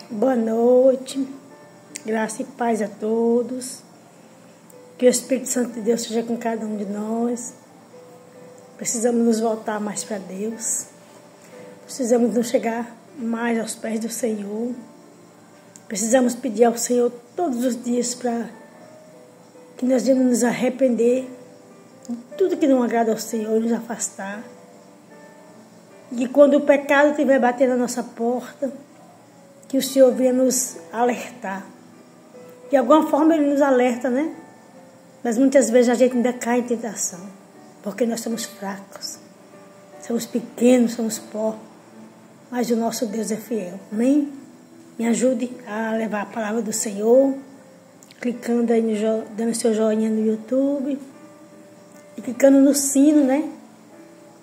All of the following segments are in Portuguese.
Boa noite, graça e paz a todos, que o Espírito Santo de Deus seja com cada um de nós. Precisamos nos voltar mais para Deus, precisamos nos chegar mais aos pés do Senhor, precisamos pedir ao Senhor todos os dias para que nós venhamos nos arrepender de tudo que não agrada ao Senhor e nos afastar. E quando o pecado estiver batendo na nossa porta, que o Senhor venha nos alertar. De alguma forma Ele nos alerta, né? Mas muitas vezes a gente ainda cai em tentação, porque nós somos fracos, somos pequenos, somos pó. Mas o nosso Deus é fiel, amém? Me ajude a levar a palavra do Senhor, clicando aí, dando seu joinha no YouTube, e clicando no sino, né?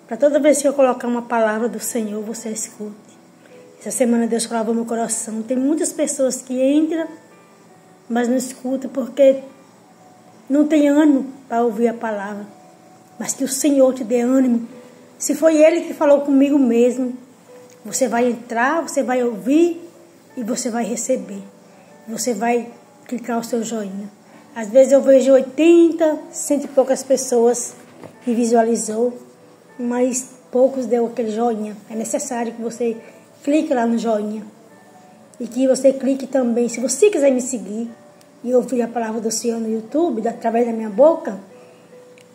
Para toda vez que eu colocar uma palavra do Senhor, você escute. Essa semana Deus falava no meu coração. Tem muitas pessoas que entram, mas não escutam porque não tem ânimo para ouvir a palavra. Mas que o Senhor te dê ânimo. Se foi Ele que falou comigo mesmo, você vai entrar, você vai ouvir e você vai receber. Você vai clicar o seu joinha. Às vezes eu vejo 80, 100 e poucas pessoas que visualizou, mas poucos deu aquele joinha. É necessário que você clique lá no joinha. E que você clique também, se você quiser me seguir e ouvir a palavra do Senhor no YouTube, através da minha boca,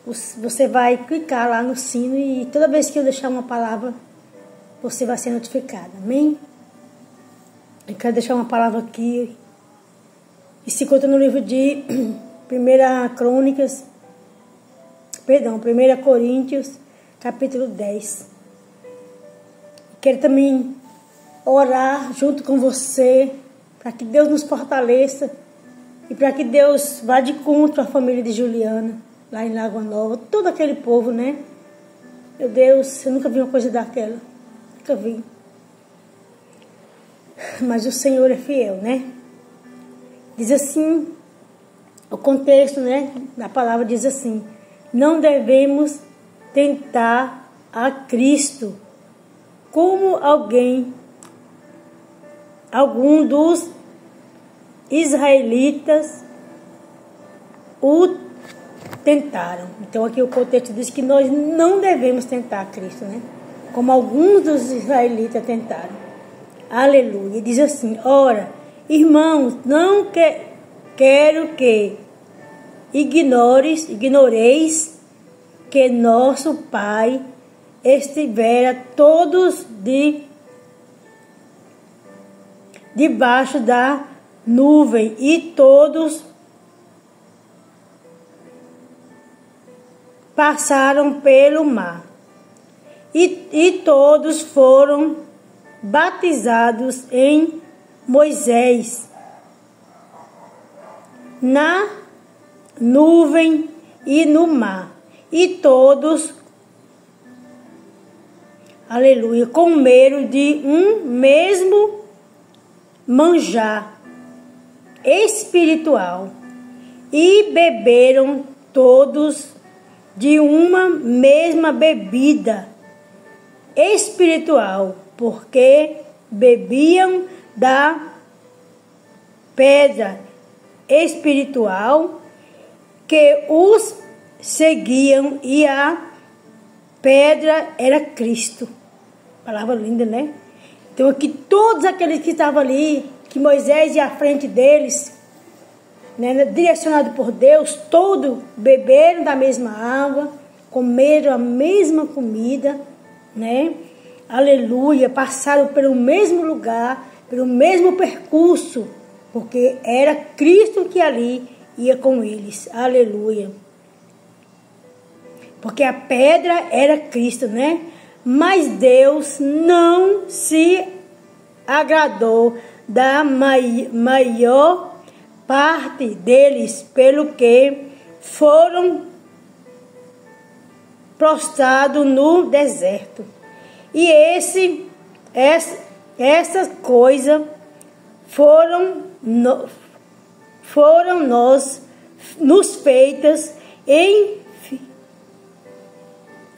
você vai clicar lá no sino e toda vez que eu deixar uma palavra, você vai ser notificado. Amém? Eu quero deixar uma palavra aqui. E se conta no livro de 1 Coríntios, capítulo 10. Quero também orar junto com você, para que Deus nos fortaleça e para que Deus vá de encontro à família de Juliana, lá em Lagoa Nova, todo aquele povo, né? Meu Deus, eu nunca vi uma coisa daquela, nunca vi. Mas o Senhor é fiel, né? Diz assim, o contexto, né, da palavra diz assim: não devemos tentar a Cristo como algum dos israelitas o tentaram. Então aqui o contexto diz que nós não devemos tentar a Cristo, né? Como alguns dos israelitas tentaram. Aleluia. Diz assim: ora, irmãos, não quero que ignoreis que nosso Pai estivera todos debaixo da nuvem e todos passaram pelo mar e todos foram batizados em Moisés na nuvem e no mar, e todos, aleluia, comeram de um mesmo manjar espiritual e beberam todos de uma mesma bebida espiritual, porque bebiam da pedra espiritual que os seguiam, e a pedra era Cristo. Palavra linda, né? Então aqui todos aqueles que estavam ali, que Moisés ia à frente deles, né, direcionado por Deus, todos beberam da mesma água, comeram a mesma comida, né? Aleluia, passaram pelo mesmo lugar, pelo mesmo percurso, porque era Cristo que ali ia com eles. Aleluia. Porque a pedra era Cristo, né? Mas Deus não se agradou da maior parte deles, pelo que foram prostrados no deserto. E essas coisas foram nos feitas em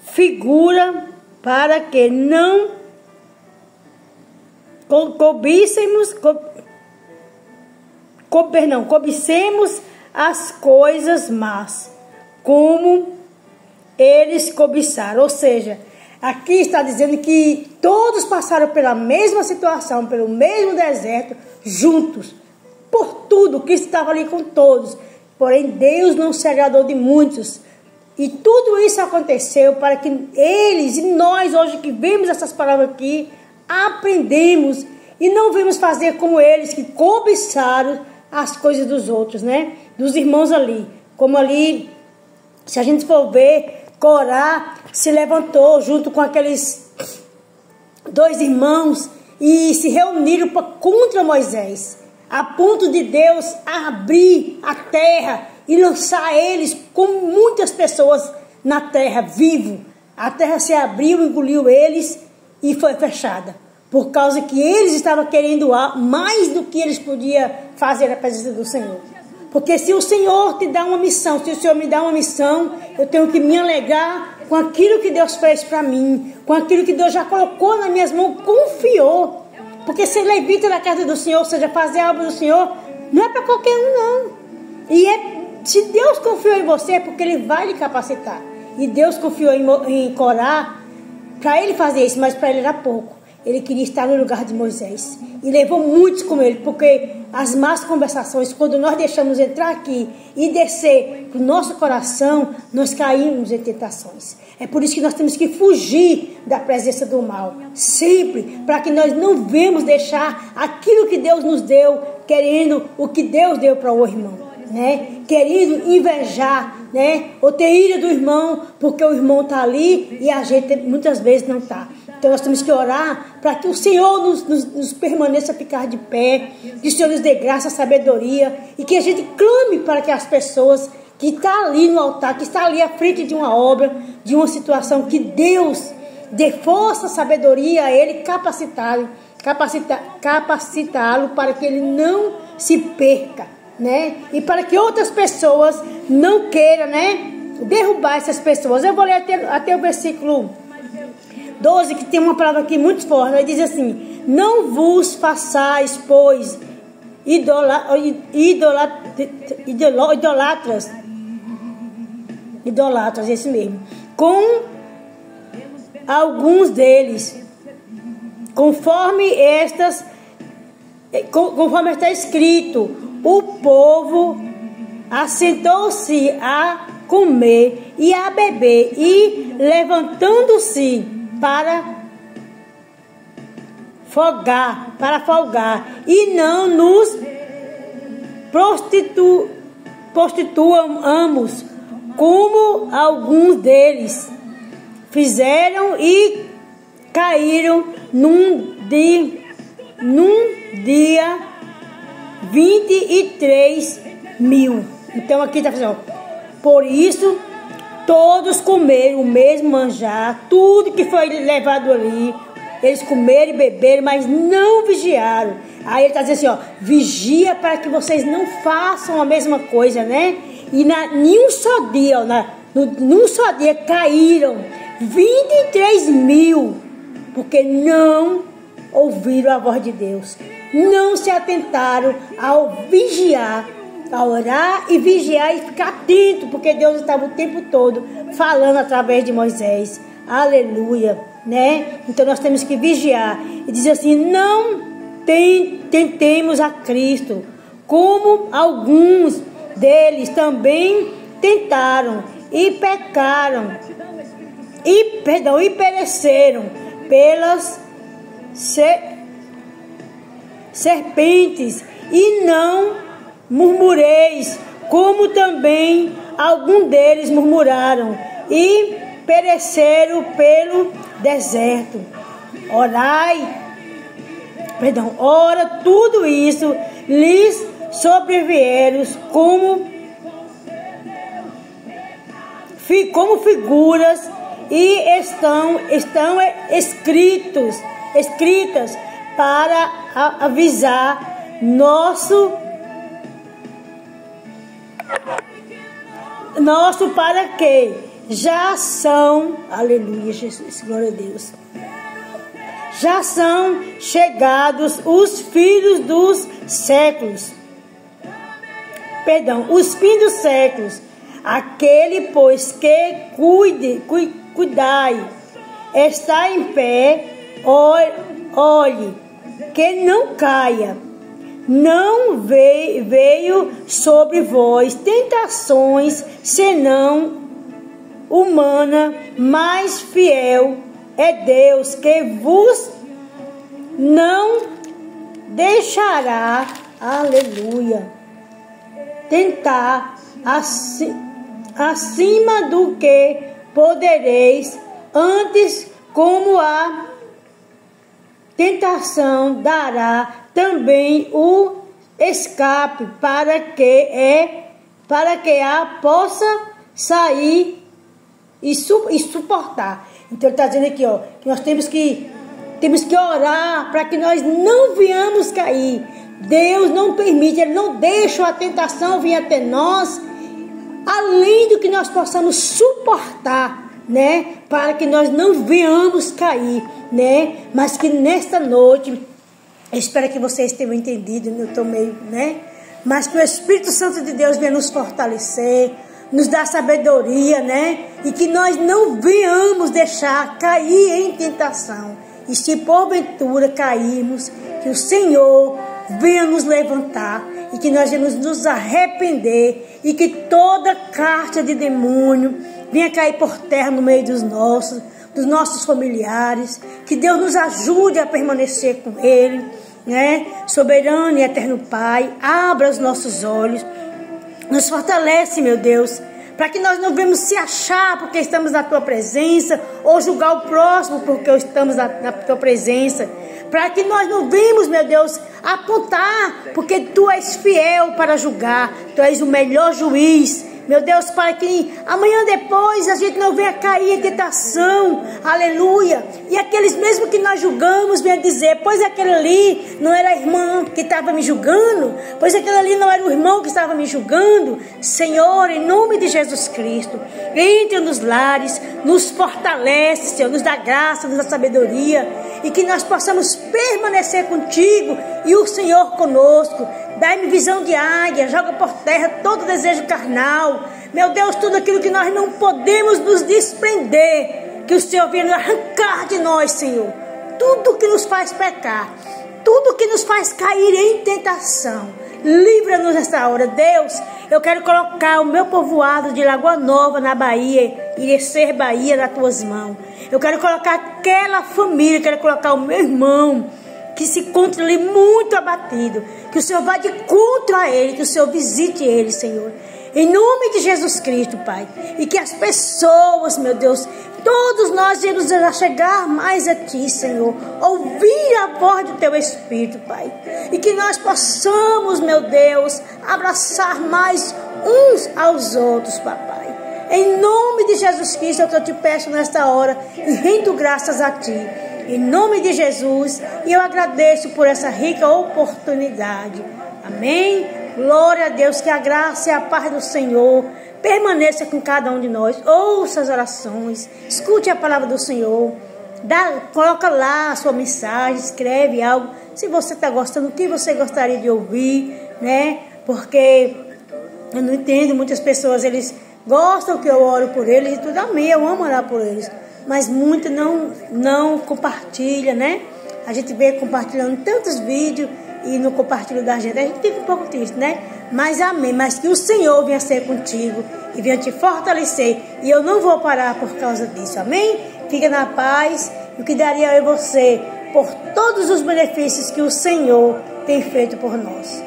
figura, para que não cobicemos as coisas más, como eles cobiçaram. Ou seja, aqui está dizendo que todos passaram pela mesma situação, pelo mesmo deserto, juntos, por tudo, que estava ali com todos. Porém, Deus não se agradou de muitos. E tudo isso aconteceu para que eles e nós, hoje que vemos essas palavras aqui, aprendemos e não vamos fazer como eles, que cobiçaram as coisas dos outros, né? Dos irmãos ali. Como ali, se a gente for ver, Corá se levantou junto com aqueles 2 irmãos e se reuniram contra Moisés, a ponto de Deus abrir a terra e lançar eles, como muitas pessoas na terra, vivo. A terra se abriu, engoliu eles e foi fechada. Por causa que eles estavam querendo mais do que eles podiam fazer na presença do Senhor. Porque se o Senhor te dá uma missão, se o Senhor me dá uma missão, eu tenho que me alegrar com aquilo que Deus fez para mim, com aquilo que Deus já colocou nas minhas mãos, confiou. Porque ser levita na casa do Senhor, ou seja, fazer a obra do Senhor, não é para qualquer um, não. E se Deus confiou em você, é porque Ele vai lhe capacitar. E Deus confiou em Corá para ele fazer isso, mas para ele era pouco. Ele queria estar no lugar de Moisés. E levou muitos com ele, porque as más conversações, quando nós deixamos entrar aqui e descer para o nosso coração, nós caímos em tentações. É por isso que nós temos que fugir da presença do mal. Sempre, para que nós não venhamos deixar aquilo que Deus nos deu, querendo o que Deus deu para o irmão, né? Querendo invejar, né? Ou ter ira do irmão, porque o irmão está ali e a gente muitas vezes não está. Então nós temos que orar para que o Senhor nos permaneça a ficar de pé, que o Senhor nos dê graça, sabedoria, e que a gente clame para que as pessoas que estão ali no altar, que estão ali à frente de uma obra, de uma situação, que Deus dê força, sabedoria a ele, capacitá-lo para que ele não se perca, né? E para que outras pessoas não queiram, né, derrubar essas pessoas. Eu vou ler até o versículo 12, que tem uma palavra aqui muito forte. Ele diz assim: não vos façais, pois, idolatras, esse mesmo, com alguns deles, conforme está escrito: o povo assentou-se a comer e a beber, e levantando-se para folgar, e não nos prostituamos, como alguns deles fizeram e caíram num dia 23.000. Então aqui está falando, por isso todos comeram o mesmo manjar, tudo que foi levado ali, eles comeram e beberam, mas não vigiaram. Aí ele está dizendo assim, vigia para que vocês não façam a mesma coisa, né? E num só dia caíram 23.000, porque não ouviram a voz de Deus, não se atentaram ao vigiar, a orar e vigiar e ficar atento, porque Deus estava o tempo todo falando através de Moisés. Aleluia, né? Então nós temos que vigiar. E diz assim: não tentemos a Cristo, como alguns deles também tentaram e pecaram e pereceram pelas serpentes. E não murmureis, como também alguns deles murmuraram e pereceram pelo deserto. Ora, tudo isso lhes sobrevieram como figuras, e estão escritas para avisar nosso para que já são, aleluia, Jesus, glória a Deus, já são chegados os filhos dos séculos, os fins dos séculos. Aquele, pois, que cuidai, está em pé, olhe, que não caia. Não veio sobre vós tentações, senão humana, mas fiel é Deus, que vos não deixará, aleluia, tentar acima do que podereis, antes como a tentação dará também o escape para que a possa sair e suportar. Então ele está dizendo aqui, ó, que nós temos que orar para que nós não venhamos cair. Deus não permite, Ele não deixa a tentação vir até nós, além do que nós possamos suportar, né? Para que nós não venhamos cair, né? Mas que nesta noite, eu espero que vocês tenham entendido, eu estou meio, né? Mas que o Espírito Santo de Deus venha nos fortalecer, nos dar sabedoria, né? E que nós não venhamos deixar cair em tentação. E se porventura cairmos, que o Senhor venha nos levantar e que nós venhamos nos arrepender e que toda carta de demônio venha cair por terra no meio dos nossos familiares. Que Deus nos ajude a permanecer com Ele, né? Soberano e eterno Pai, abra os nossos olhos, nos fortalece, meu Deus, para que nós não venhamos se achar porque estamos na Tua presença, ou julgar o próximo porque estamos na Tua presença, para que nós não venhamos, meu Deus, apontar, porque Tu és fiel para julgar, Tu és o melhor juiz, meu Deus, para que amanhã depois a gente não venha cair em tentação, aleluia, e aqueles mesmo que nós julgamos venham dizer, pois aquele ali não era a irmã que estava me julgando, pois aquele ali não era o irmão que estava me julgando. Senhor, em nome de Jesus Cristo, entre nos lares, nos fortalece, Senhor, nos dá graça, nos dá sabedoria, e que nós possamos permanecer contigo e o Senhor conosco. Dai-me visão de águia, joga por terra todo desejo carnal. Meu Deus, tudo aquilo que nós não podemos nos desprender, que o Senhor venha arrancar de nós, Senhor. Tudo que nos faz pecar, tudo que nos faz cair em tentação. Livra-nos nesta hora, Deus. Eu quero colocar o meu povoado de Lagoa Nova, na Bahia, Irecer, Bahia, nas Tuas mãos. Eu quero colocar aquela família, quero colocar o meu irmão, que se encontra ali muito abatido, que o Senhor vá de encontro a ele, que o Senhor visite ele, Senhor, em nome de Jesus Cristo, Pai, e que as pessoas, meu Deus, todos nós iremos chegar mais a Ti, Senhor, ouvir a voz do Teu Espírito, Pai, e que nós possamos, meu Deus, abraçar mais uns aos outros, Papai. Em nome de Jesus Cristo, é o que eu te peço nesta hora e rendo graças a Ti. Em nome de Jesus, e eu agradeço por essa rica oportunidade. Amém? Glória a Deus, que a graça e a paz do Senhor permaneça com cada um de nós. Ouça as orações, escute a palavra do Senhor, coloca lá a sua mensagem, escreve algo. Se você está gostando, o que você gostaria de ouvir, né? Porque eu não entendo, muitas pessoas, eles gostam que eu oro por eles e tudo, amém, eu amo orar por eles. Mas muito não compartilha, né? A gente vê compartilhando tantos vídeos e não compartilha da gente. A gente fica um pouco triste, né? Mas amém. Mas que o Senhor venha ser contigo e venha te fortalecer. E eu não vou parar por causa disso, amém? Fica na paz. O que daria eu e você por todos os benefícios que o Senhor tem feito por nós.